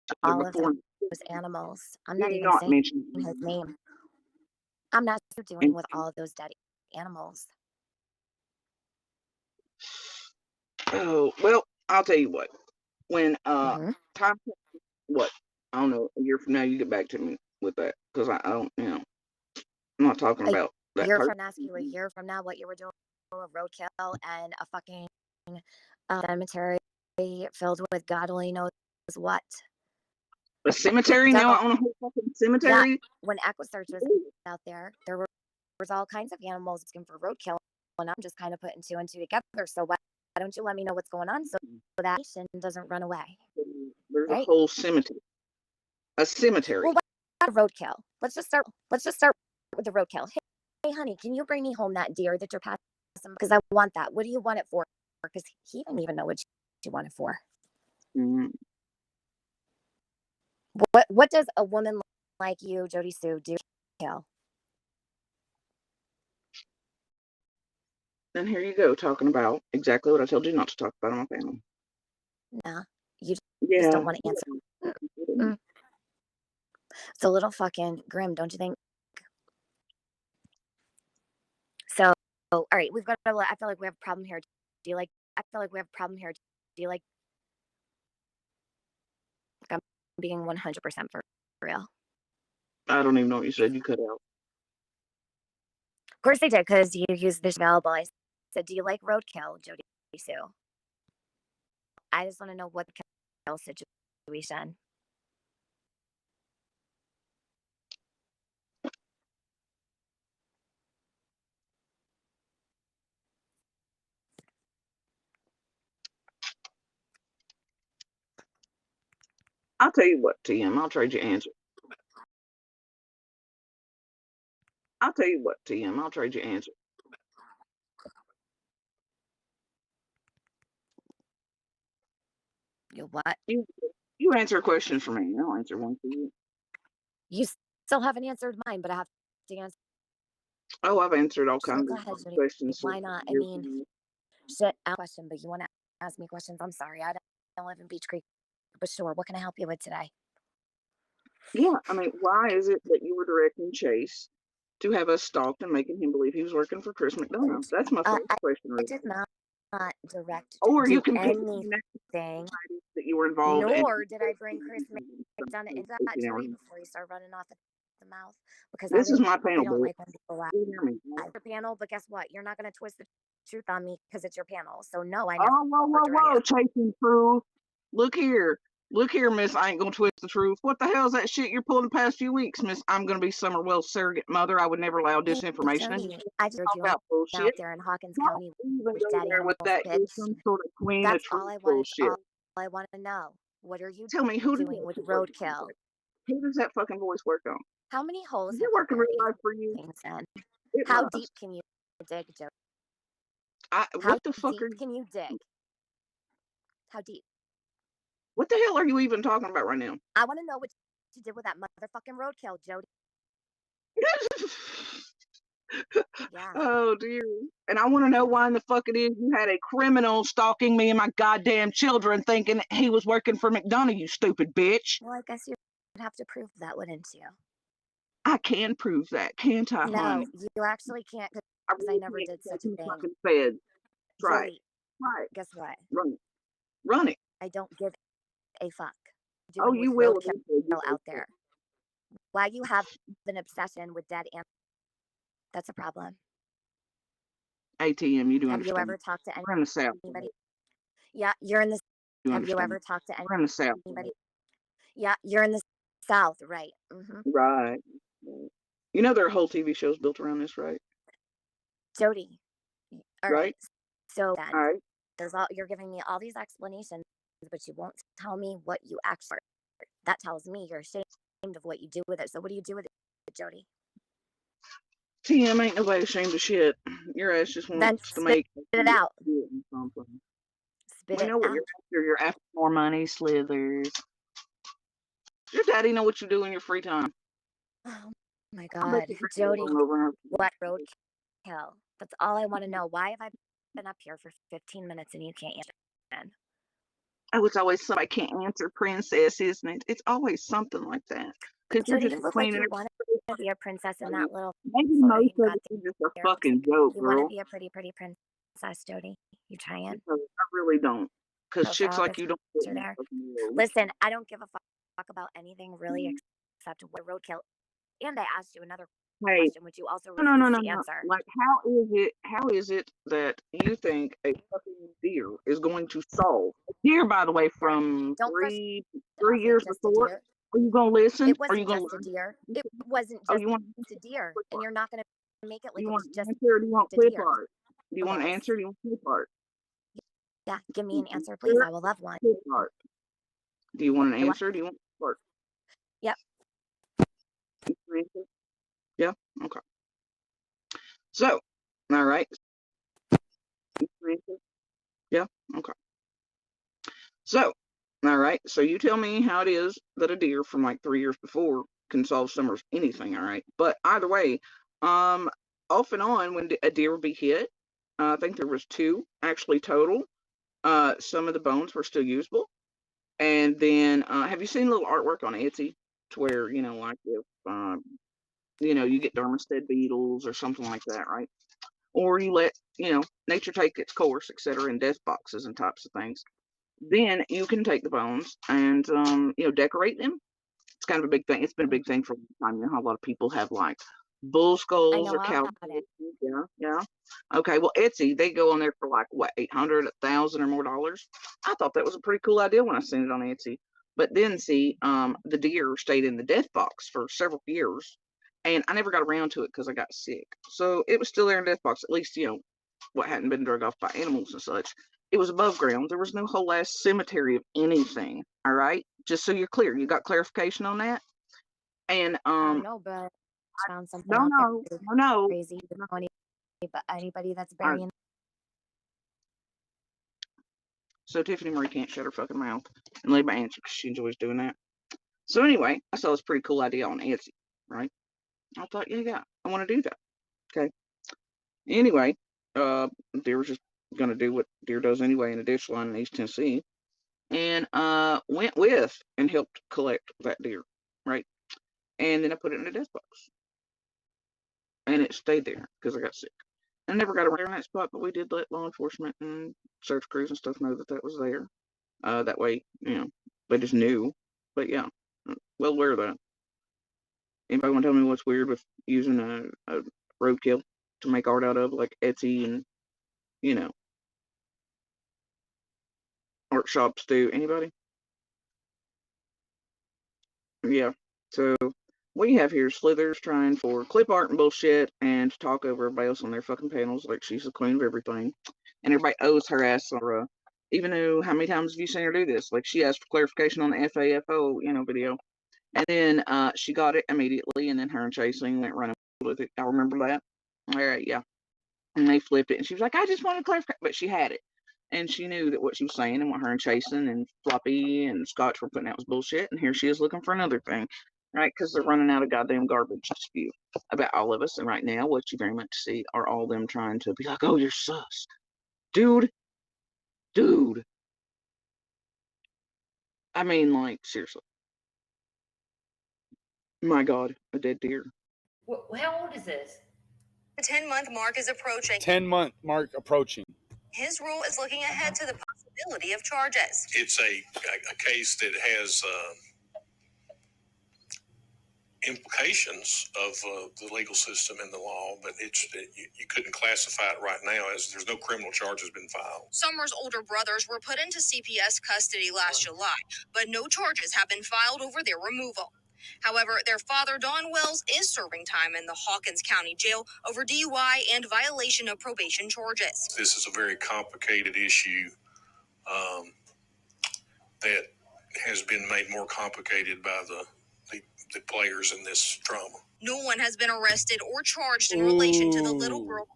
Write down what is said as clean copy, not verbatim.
here all of before. those animals. I'm not Do even not saying mention his name. I'm not sure what you're doing with all of those dead animals. Oh, well, I'll tell you what. When Mm-hmm. time, what? I don't know, a year from now, you get back to me with that. Because I don't, I'm not talking A about that year person. from ask you a year from now what you were doing with roadkill and a fucking cemetery filled with God only knows what. A cemetery now? I own a whole fucking Yeah, cemetery? when AquaSearch was out there was all kinds of animals looking for roadkill, and I'm just kind of putting two and two together. So why don't you let me know what's going on so that nation doesn't run away? There's Right? a whole cemetery. A cemetery. Well, what about roadkill? Let's just start with the roadkill. Hey, honey, can you bring me home that deer that you're passing? Because I want that. What do you want it for? Because he didn't even know what you want it for. Mm-hmm. What does a woman like you, Jody Sue, do? Kill? And here you go, talking about exactly what I told you not to talk about on my panel. Nah, you just Yeah. don't want to answer. Mm. It's a little fucking grim, don't you think? So, all right, we've got. I feel like we have a problem here. Do you like? I feel like we have a problem here. Do you like? I'm being 100% for real. I don't even know what you said. You cut out. Of course they did, because you used this available. I said, do you like roadkill, Jody Sue? I just want to know what the kill situation. I'll tell you what, TM. I'll trade your answer. I'll tell you what, TM. I'll trade your answer. You what? You answer a question for me. I'll answer one for you. You still haven't answered mine, but I have to answer. Oh, I've answered all So kinds go of ahead, Jody. questions. Why not? I mean, shit, question, but you want to ask me questions? I'm sorry, I don't live in Beach Creek, but sure. What can I help you with today? Yeah, I mean, why is it that you were directing Chase to have us stalked and making him believe he was working for Chris McDonough? That's my first question. I did not direct Or do you can pick anything, that you were involved in. nor did I bring Chris McDonough into that, Jody, before you start running off at the mouth. Because this is my panel. I don't like when people lie. You hear me? Your panel, but guess what? You're not going to twist the truth on me because it's your panel. So no, I Oh, never whoa, chasing truth. Look here. Look here, miss. I ain't gonna twist the truth. What the hell is that shit you're pulling the past few weeks, miss? I'm gonna be Summerwell's surrogate mother. I would never allow disinformation. I just heard you out there in Hawkins County with daddy animals, bitch. Some sort of queen That's of all I truth wanted. All I want to know. What are you Tell me, who doing with roadkill? Who does that fucking voice work on? How many holes Does have it work in you real life for you? How deep can you dig, Joe? What the fuck can you dig? How deep? What the hell are you even talking about right now? I want to know what you did with that motherfucking roadkill, Jody. Yeah. Oh dear. And I want to know why in the fuck it is you had a criminal stalking me and my goddamn children thinking he was working for McDonough, you stupid bitch. Well, I guess you'd have to prove that, wouldn't you? I can prove that, can't I, No, honey? you actually can't, because I never did such a thing. Fed. Try Jody, it. Guess what? Run it. Run it. I don't give a fuck. Oh, you will out there. Why you have an obsession with dead animals? That's a problem. ATM, you do Have understand. you ever talked to We're in the South. anybody? Yeah, you're in the. Have you ever talked to We're in the South. anybody? Yeah, you're in the South, right? Mm-hmm. Right. You know there are whole TV shows built around this, right? Jody. All right. So then, all right. You're giving me all these explanations, but you won't tell me what you actually. That tells me you're ashamed of what you do with it. So what do you do with it, Jody? TM ain't nobody ashamed of shit. Your ass just wants to make it out. Spit it out. You're after more money, Slithers. Your daddy know what you do in your free time. Oh my God, Jody, what roadkill? That's all I want to know. Why have I been up here for 15 minutes and you can't answer? Oh, it's always somebody can't answer princess, isn't it? It's always something like that. Because you're Jody, just you look like cleaning you it. want to be a princess in that little Maybe photo most you of got it is just a there. It looks fucking like joke, you want to girl. be a pretty princess, Jody. You trying? Because I really don't. Because chicks Profile like you don't fit picture in that there. fucking world. Listen, I don't give a fuck about anything really except what roadkill. And I asked you another Hey, question, which you also no, refused to no. answer. Like, how is it that you think a fucking deer is going to solve? A deer, by the way, from Don't brush three it off like years just a before. deer. Are you gonna listen? It Are you wasn't gonna just a learn? deer. It wasn't Oh, just you want a deer. clip And art? you're not going to make it Do like you it want was an just answer or do you want a clip deer. art? Do you want an Yes. answer or do you want clip art? Yeah, give me an answer, please. I will love one. Clip art. Do you want an What? answer or do you want clip art? Yep. Yeah? Okay. So, all right. Yeah? Okay. So, all right. So you tell me how it is that a deer from like 3 years before can solve summer's anything, all right? But either way, um, off and on when a deer would be hit, I think there was two actually total. Some of the bones were still usable. And then, have you seen little artwork on Etsy to where, like if, you get Dermisted beetles or something like that, right? Or you let, nature take its course, et cetera, in death boxes and types of things. Then you can take the bones and, decorate them. It's kind of a big thing. It's been a big thing for a long time. You know how a lot of people have like bull I skulls know or all cow about it. skulls. Yeah, yeah. Okay, well, Etsy, they go on there for like what, 800, 1,000 or more dollars. I thought that was a pretty cool idea when I seen it on Etsy. But then see, the deer stayed in the death box for several years, and I never got around to it because I got sick. So it was still there in death box. At least what hadn't been drug off by animals and such. It was above ground. There was no whole ass cemetery of anything. All right, just so you're clear, you got clarification on that. And No, but I found something no, out there no, no, no. crazy. You don't know anybody that's All right. burying. So Tiffany Marie can't shut her fucking mouth and leave my answer because she enjoys doing that. So anyway, I saw this pretty cool idea on Etsy, right? I thought, yeah, I want to do that. Okay. Anyway, deer was just gonna do what deer does anyway in a ditch line in East Tennessee, and went with and helped collect that deer, right? And then I put it in a death box, and it stayed there because I got sick. I never got around that spot, but we did let law enforcement and search crews and stuff know that that was there. That way, they just knew. But yeah, well aware of that. Anybody want to tell me what's weird with using a roadkill to make art out of, like Etsy and you know art shops do? Anybody? Yeah. So what you have here is Slithers trying for clip art and bullshit and to talk over everybody else on their fucking panels like she's the queen of everything. And everybody owes her ass or even though how many times have you seen her do this? Like she asked for clarification on the FAFO, video. And then she got it immediately and then her and Chasing went running with it. I remember that. All right, yeah. And they flipped it and she was like, I just wanted clarification, but she had it. And she knew that what she was saying and what her and Chasen and Floppy and Scotch were putting out was bullshit. And here she is looking for another thing, right? Because they're running out of goddamn garbage to spew about all of us. And right now, what you very much see are all them trying to be like, oh, you're sus. Dude. I mean, like, seriously. My God, a dead deer. How old is this? The 10-month mark is approaching. 10-month mark approaching. His rule is looking ahead to the possibility of charges. It's a case that has implications of the legal system and the law, but you couldn't classify it right now as there's no criminal charges been filed. Summers' older brothers were put into CPS custody last July, but no charges have been filed over their removal. However, their father, Don Wells, is serving time in the Hawkins County Jail over DUI and violation of probation charges. This is a very complicated issue that has been made more complicated by the players in this drama. No one has been arrested or charged in relation to the little girl